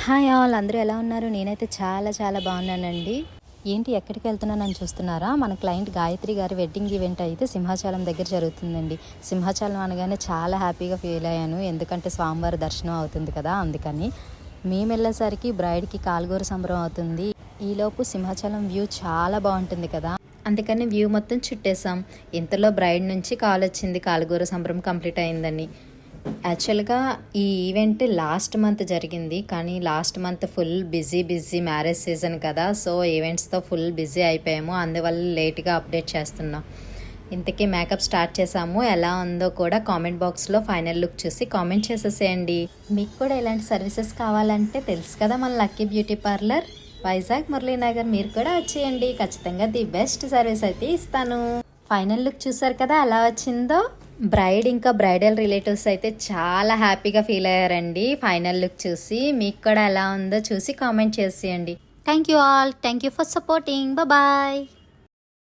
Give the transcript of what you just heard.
Hi all, అందరూ ఎలా ఉన్నారు? నేనైతే చాలా చాలా బాగున్నానండి. ఏంటి ఎక్కడికి వెళ్తున్నానని చూస్తున్నారా? మన క్లయింట్ గాయత్రి గారి వెడ్డింగ్ ఈవెంట్ అయితే సింహాచలం దగ్గర జరుగుతుందండి. సింహాచలం అనగానే చాలా హ్యాపీగా ఫీల్ అయ్యాను, ఎందుకంటే స్వామివారి దర్శనం అవుతుంది కదా, అందుకని. మేము వెళ్ళేసరికి బ్రైడ్కి కాలుగోర సంబరం అవుతుంది. ఈలోపు సింహాచలం వ్యూ చాలా బాగుంటుంది కదా, అందుకని వ్యూ మొత్తం చుట్టేసాం. ఇంతలో బ్రైడ్ నుంచి కాల్ వచ్చింది, కాలుగోర సంబరం కంప్లీట్ అయిందని. యాక్చువల్గా ఈ ఈవెంట్ లాస్ట్ మంత్ జరిగింది, కానీ last month full busy marriage season కదా, సో ఈవెంట్స్తో ఫుల్ బిజీ అయిపోయాము, అందువల్ల లేట్గా అప్డేట్ చేస్తున్నాం. ఇంతకీ మేకప్ స్టార్ట్ చేసాము. ఎలా ఉందో కూడా కామెంట్ బాక్స్లో ఫైనల్ లుక్ చూసి కామెంట్ చేసేసేయండి. మీకు కూడా ఇలాంటి సర్వీసెస్ కావాలంటే తెలుసు కదా మన lucky beauty parlour Vizag Muralinagar, మీరు కూడా వచ్చేయండి. ఖచ్చితంగా ది బెస్ట్ సర్వీస్ అయితే ఇస్తాను. ఫైనల్ లుక్ చూసారు కదా ఎలా వచ్చిందో. బ్రైడ్ ఇంకా బ్రైడల్ రిలేటివ్స్ అయితే చాలా హ్యాపీగా ఫీల్ అయ్యారండి ఫైనల్ లుక్ చూసి. మీకు కూడా ఎలా ఉందో చూసి కామెంట్ చేసేయండి. Thank you all, thank you for supporting. Bye.